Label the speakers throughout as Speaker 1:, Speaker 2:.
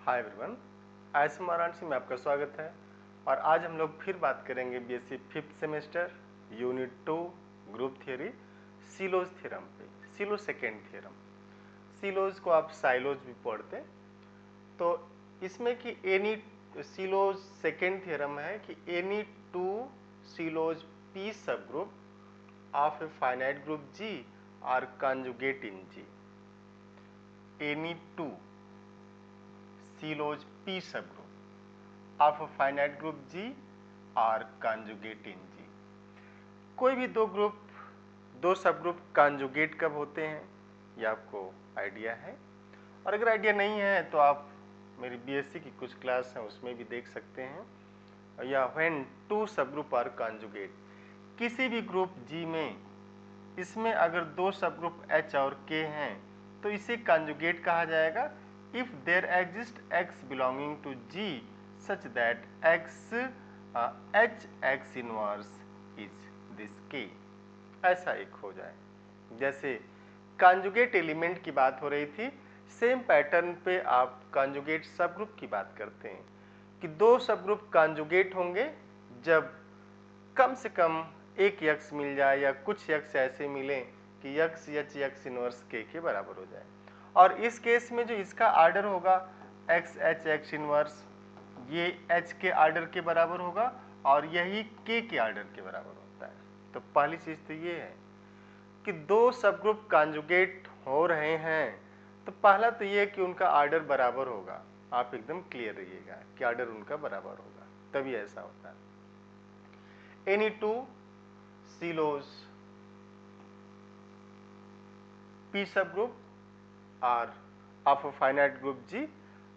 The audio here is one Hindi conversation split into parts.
Speaker 1: हाय एवरीवन, आईएसएम वाराणसी में आपका स्वागत है। और आज हम लोग फिर बात करेंगे BSc fifth semester unit 2 group theory silos theorem पे। सिलो सेकेंड थ्योरम, सिलोज को आप साइलोज भी पढ़ते हैं। तो इसमें कि एनी सिलोज सेकेंड थ्योरम है कि any two Sylow P sub group of a finite group G are conjugate in G. Any two Sylow P subgroup of a finite group G are conjugate in G। कोई भी दो सब ग्रुप कंजुगेट कब होते हैं ये आपको आइडिया है, और अगर आइडिया नहीं है तो आप मेरी बीएससी की कुछ क्लास हैं उसमें भी देख सकते हैं। या व्हेन टू सब ग्रुप आर कंजुगेट, किसी भी ग्रुप G में इसमें अगर दो सब ग्रुप H और K हैं तो इसे कंजुगेट कहा जाएगा if there exists x belonging to G such that H inverse is this K, ऐसा एक हो जाए। जैसे कंजुगेट एलिमेंट की बात हो रही थी, सेम पैटर्न पे आप कंजुगेट सब ग्रुप की बात करते हैं कि दो सब ग्रुप कंजुगेट होंगे जब कम से कम एक यक्स मिल जाए या कुछ यक्स ऐसे मिले कि यक्स एच यक्स इनवर्स के बराबर हो जाए। और इस केस में जो इसका आर्डर होगा एक्स एच एक्स इनवर्स, ये एच के आर्डर के बराबर होगा और यही के आर्डर के बराबर होता है। तो पहली चीज तो ये है कि दो सब ग्रुप कंजुगेट हो रहे हैं तो पहला तो ये कि उनका आर्डर बराबर होगा। आप एकदम क्लियर रहिएगा कि आर्डर उनका बराबर होगा, तभी ऐसा होता है। Any two Sylow P subgroup are of a finite group G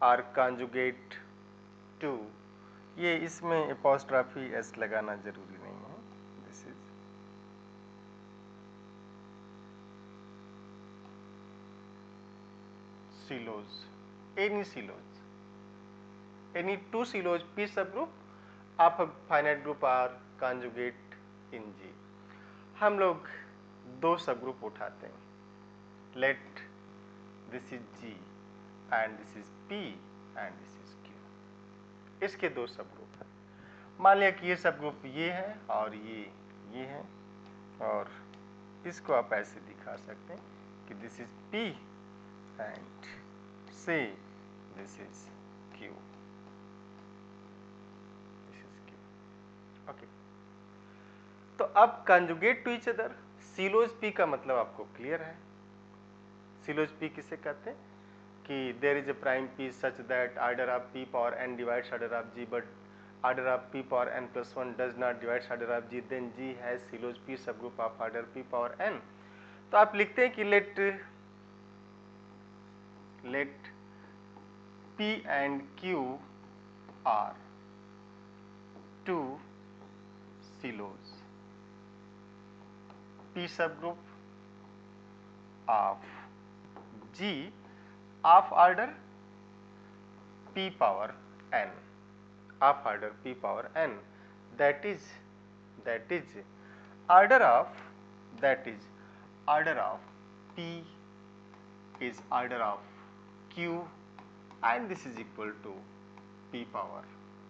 Speaker 1: are conjugate to, ये इसमें apostrophe s लगाना जरूरी नहीं है। This is silos, any two siloज P subgroup of a finite group are conjugate in G। हम लोग दो सब ग्रुप उठाते हैं, let this is G and this is P and this is Q। इसके दो सब ग्रुप हैं। मान लिया कि ये सब ग्रुप ये है और ये है, और इसको आप ऐसे दिखा सकते हैं कि दिस इज P एंड से this is Q, this is Q। Okay, तो अब conjugate to each other, Sylow P का मतलब आपको क्लियर है। सिलोज P किसे कहते हैं कि there is a prime P such that order of P power n divides order of G but order of P power n plus 1 does not divides order of G, then G has Sylow P sub group of order P power n। तो आप लिखते हैं कि let P and Q are two silos P subgroup of G of order P power n, of order P power n, that is order of P is order of Q and this is equal to P power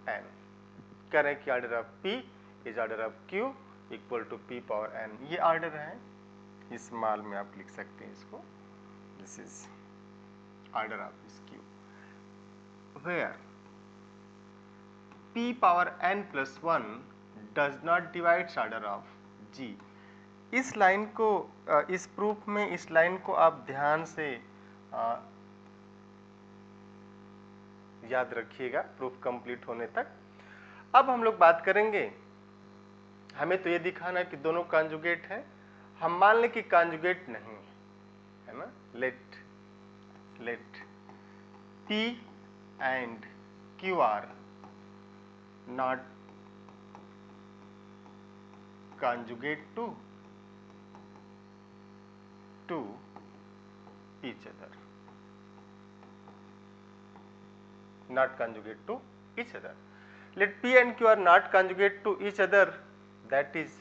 Speaker 1: n। कह रहे हैं कि order of P is order of Q equal to P power n। ये ऑर्डर है, इस माल में आप लिख सकते हैं इसको, this is order of this Q where P power n plus 1 does not divide order of G। इस लाइन को, इस प्रूफ में इस लाइन को आप ध्यान से याद रखिएगा प्रूफ कंप्लीट होने तक। अब हम लोग बात करेंगे, हमें तो ये दिखाना है कि दोनों कंजुगेट हैं। हम मान लें कि कंजुगेट नहीं है ना, let P and Q are not conjugate to each other, not conjugate to each other। Let P and Q are not conjugate to each other, that is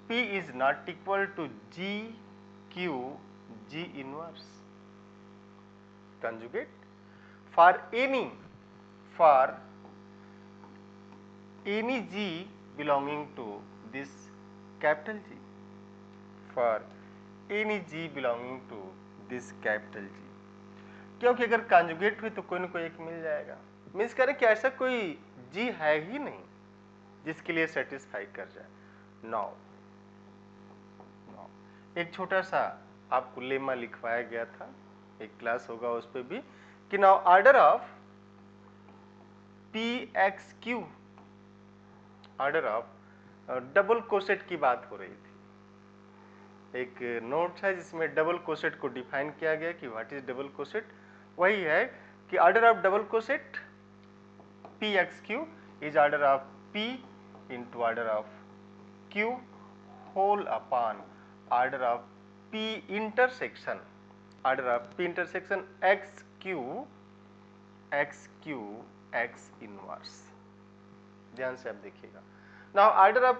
Speaker 1: P is not equal to G Q G inverse। conjugate for any G belonging to this capital G, for any G belonging to this capital G, क्योंकि अगर कॉन्जुगेट हुई तो कोई ना कोई एक मिल जाएगा। मीन्स करें कि ऐसा कोई G है ही नहीं जिसके लिए सेटिस्फाई कर जाए। नाउ एक छोटा सा आपको लेमा लिखवाया गया था, एक क्लास होगा उस पे भी, कि now order of PXQ, order of double coset की बात हो रही थी। एक नोट है जिसमें डबल कोसेट को डिफाइन किया गया कि व्हाट इज डबल कोसेट। वही है कि order of double coset PXQ is order of P into order of Q whole upon order of P intersection, order of P intersection XQ X inverse. ध्यान से आप देखिएगा। नाउ ऑर्डर ऑफ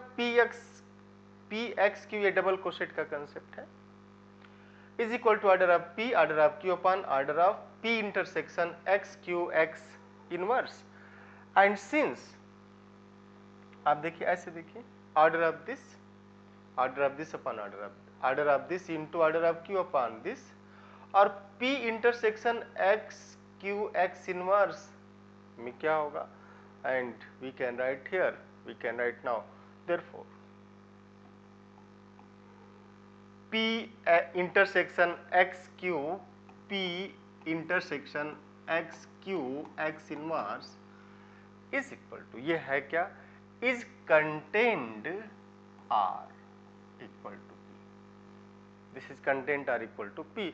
Speaker 1: PXQ ये डबल कोसेट का कंसेप्ट है, is equal to order of Q upon order of P intersection XQ X inverse. And since आप देखिए, ऐसे देखिए, order of this upon order of this into order of Q upon this, और P intersection XQ X inverse में क्या होगा, and we can write here, we can write now therefore P intersection XQ P intersection XQ X inverse is equal to, ये है क्या, is contained R equal to P, this is content R equal to P।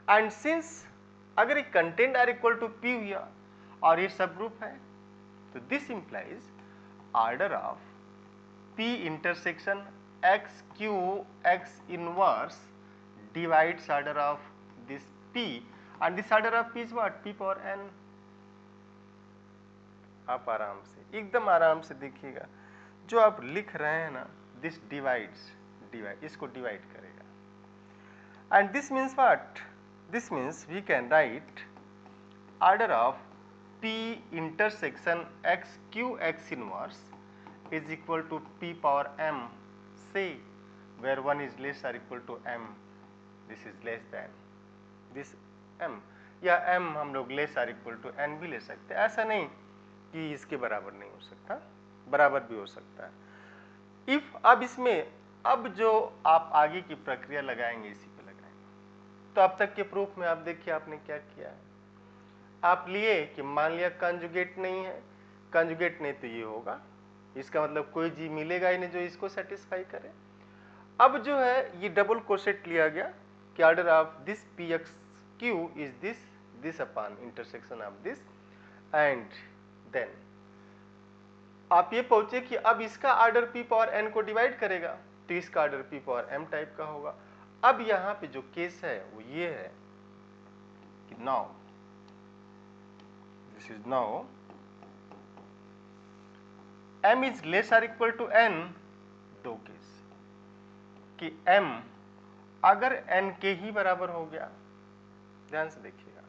Speaker 1: And since अगर ये content R equal to P हुआ और ये सब ग्रुप है, तो this implies order of P intersection XQ X inverse divides order of this P, and this order of P is what, P power n। आप आराम से, एकदम आराम से देखिएगा, जो आप लिख रहे हैं ना, दिस डिवाइड इसको डिवाइड करेगा। And this means what, this means we can write order of P intersection XQ X inverse is equal to P power m, say where 1 is less or equal to m, this is less than this m, या m हम लोग less or equal to n भी ले सकते हैं। ऐसा नहीं कि इसके बराबर नहीं हो सकता, बराबर भी हो सकता है। इफ अब इसमें अब जो आप आगे की प्रक्रिया लगाएंगे इसी पे लगाएंगे। तो अब तक के प्रूफ में आप देखिए आपने क्या किया है, आप लिए कि मान लिया कंजुगेट नहीं है, कंजुगेट नहीं तो ये होगा, इसका मतलब कोई जी मिलेगा ही नहीं जो इसको सेटिस्फाई करे। अब जो है ये डबल कोसेट लिया गया कि order of this PXQ is this upon intersection of this, and then आप ये पहुंचे कि अब इसका ऑर्डर P पावर n को डिवाइड करेगा, तो इसका order P power m type का होगा। अब यहाँ पे जो केस है वो ये है कि now this is now m is less or equal to n, दो केस कि m अगर n के ही बराबर हो गया, ध्यान से देखिएगा,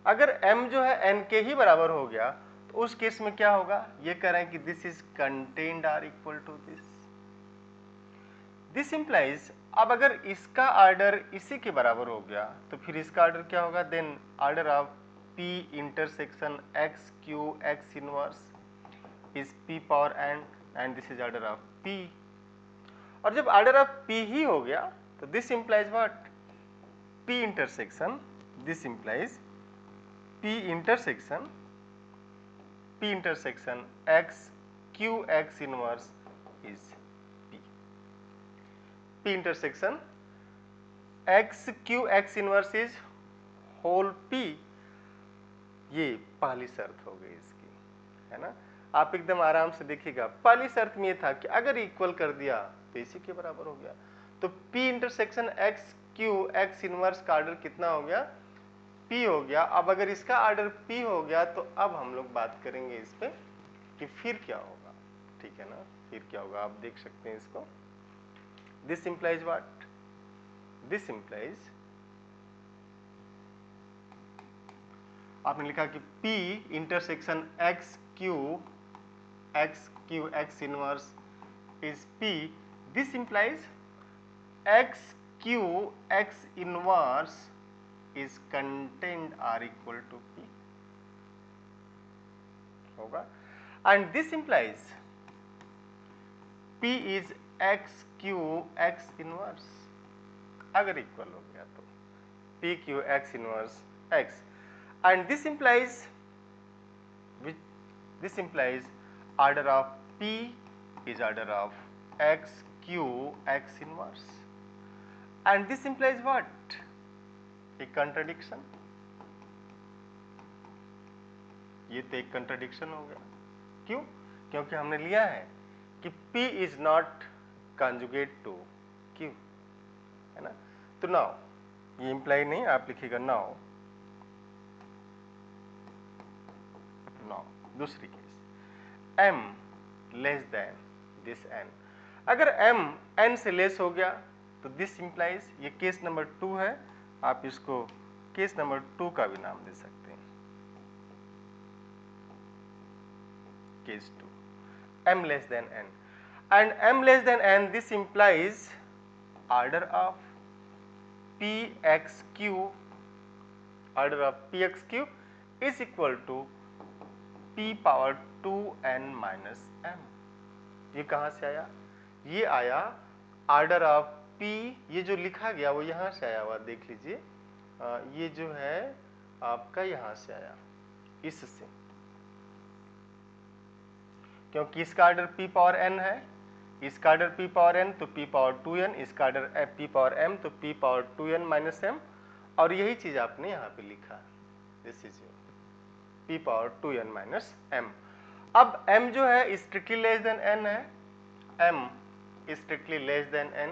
Speaker 1: अगर m जो है n के ही बराबर हो गया तो उस केस में क्या होगा, ये कह रहे हैं कि this is contained R equal to this implies अब अगर इसका ऑर्डर इसी के बराबर हो गया तो फिर इसका ऑर्डर क्या होगा, then order of P intersection XQ X inverse is P power n, and this is order of P। और जब ऑर्डर ऑफ P ही हो गया तो this implies what, P intersection, this implies P intersection XQ X inverse is P intersection XQ X inverse is whole P। ये पहली शर्त हो गई इसकी, है ना। आप एकदम आराम से देखिएगा, पहली शर्त में ये था कि अगर इक्वल कर दिया तो इसी के बराबर हो गया, तो P intersection XQ X inverse का ऑर्डर कितना हो गया, P हो गया। अब अगर इसका ऑर्डर P हो गया तो अब हम लोग बात करेंगे इस पे कि फिर क्या होगा, ठीक है ना, फिर क्या होगा आप देख सकते हैं इसको। This implies what, this implies आपने लिखा कि P intersection x Q x inverse is P. This implies x q x inverse is contained are equal to P होगा, and this implies P is x q x inverse अगर इक्वल हो गया तो P q x inverse x, and this implies order of P is order of x q x inverse, and this implies what? A contradiction. ये तो एक कंट्राडिक्शन हो गया। क्यों? क्योंकि हमने लिया है कि P is not conjugate to Q, है ना। तो नाउ ये इंप्लाई नहीं, आप लिखिएगा नाउ दूसरी case M less than this N। अगर M N से लेस हो गया तो दिस इंप्लाइज, ये केस नंबर 2 है, आप इसको केस नंबर 2 का भी नाम दे सकते हैं, case 2, M less than N, and M less than N, this implies order of PXQ, order of PXQ is equal to P power 2N minus M। ये कहाँ से आया? ये आया ऑर्डर ऑफ P, ये जो लिखा गया वो यहाँ से आया हुआ, देख लीजिए, ये जो है आपका यहाँ से आया, इससे, क्योंकि इसका ऑर्डर P पावर N है, इसका ऑर्डर P पावर N तो P पावर 2N, इसका ऑर्डर P पावर M तो P power 2N minus M, और यही चीज आपने यहाँ पे लिखा, this is P power 2N minus M। अब M जो है स्ट्रिक्टली लेस देन N है, M strictly less than N,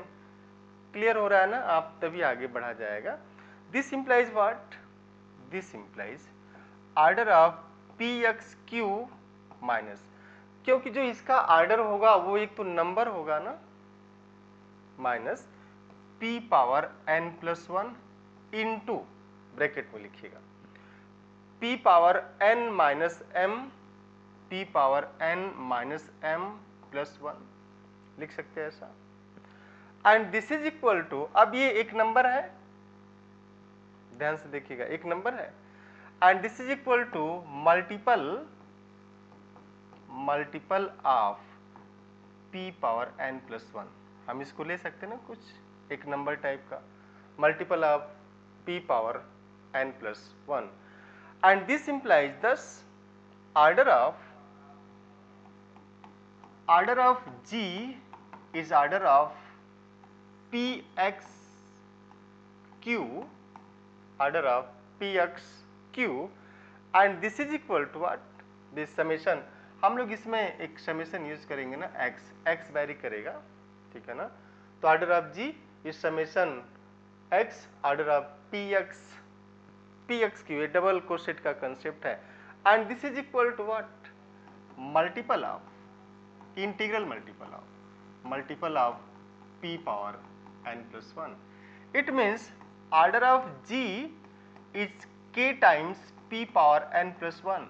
Speaker 1: clear हो रहा है ना, आप तभी आगे बढ़ा जाएगा। This implies what? This implies order of PXQ minus, क्योंकि जो इसका ऑर्डर होगा वो एक तो नंबर होगा ना, minus P power N plus 1 into, bracket में लिखिएगा, P power N minus M, P power N minus M plus 1 लिख सकते हैं ऐसा, and this is equal to, अब ये एक नंबर है, ध्यान से देखिएगा, एक नंबर है, and this is equal to multiple of P power N plus 1, हम इसको ले सकते हैं ना कुछ एक नंबर टाइप का, multiple of P power N plus 1, and this implies this order of G is order of PXQ, order of PXQ, and this is equal to what? This summation, हम लोग इसमें एक समेशन यूज करेंगे ना, x वेरी करेगा, ठीक है ना, तो order of G is summation x order of PXQ, ये डबल कोसेट का कंसेप्ट है, and this is equal to what? Multiple of, integral multiple of P power N plus 1. It means order of G is K times P power N plus 1.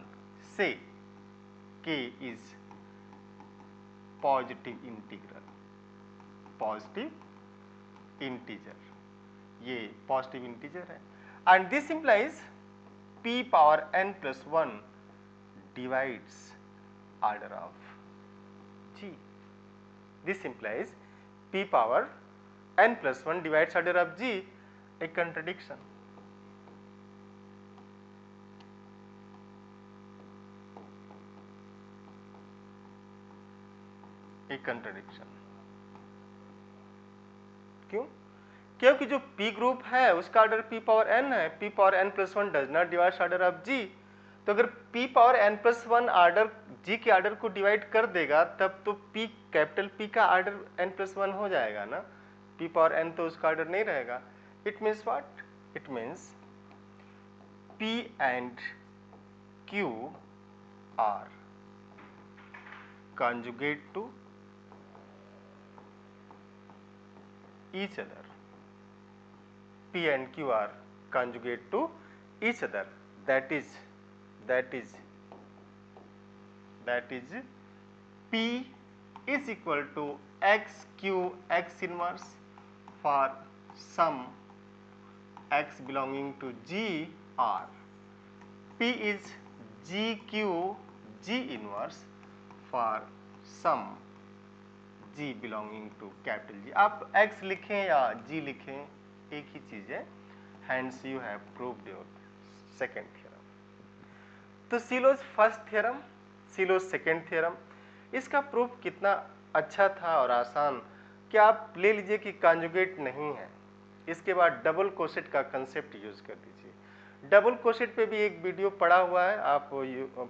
Speaker 1: Say K is positive integer, ये पॉजिटिव इंटीजर है, and this implies P power N plus 1 divides order of G. This implies P power N plus 1 divides order of G, a contradiction. क्यों? क्योंकि जो P ग्रुप है उसका ऑर्डर P पावर N है, P power N plus 1 does not divide order of G, तो अगर P power N plus 1 order G के ऑर्डर को डिवाइड कर देगा तब तो P कैपिटल P का ऑर्डर N प्लस 1 हो जाएगा ना, P पावर N तो उसका ऑर्डर नहीं रहेगा। It means what? It means P and Q are conjugate to each other. P and Q are conjugate to each other. That is that is P is equal to x q x inverse for some x belonging to G R. P is GQ G inverse for some G belonging to capital G. आप X लिखें या G लिखें एक ही चीज है. Hence you have proved your second theorem. तो silos first theorem, silos second theorem, इसका प्रूफ कितना अच्छा था और आसान कि आप ले लीजिए कि कॉन्जुगेट नहीं है. इसके बाद डबल कोसेट का कंसेप्ट यूज कर दीजिए. डबल कोसेट पे भी एक वीडियो पड़ा हुआ है, आप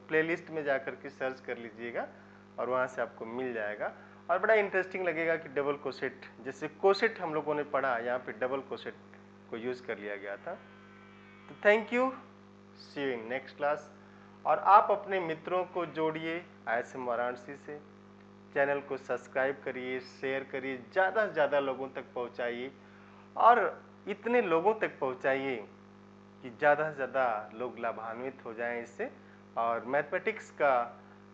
Speaker 1: प्लेलिस्ट में जाकर के सर्च कर लीजिएगा और वहाँ से आपको मिल जाएगा और बड़ा इंटरेस्टिंग लगेगा कि डबल कोसेट, जैसे कोसेट हम लोगों ने पढ़ा, यहाँ पे डबल कोसेट को यूज कर लिया गया था. तो thank you, see you in next class. और आप अपने मित्रों को जोड़िए ISM वाराणसी से. चैनल को सब्सक्राइब करिए, शेयर करिए, ज़्यादा से ज़्यादा लोगों तक पहुँचाइए और इतने लोगों तक पहुँचाइए कि ज़्यादा से ज़्यादा लोग लाभान्वित हो जाएं इससे और मैथमेटिक्स का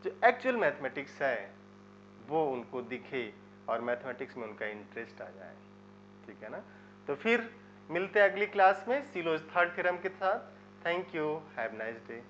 Speaker 1: जो एक्चुअल मैथमेटिक्स है वो उनको दिखे और मैथमेटिक्स में उनका इंटरेस्ट आ जाए. ठीक है ना. तो फिर मिलते हैं अगली क्लास में सिलोज थर्ड थ्योरम के साथ. Thank you, have nice day.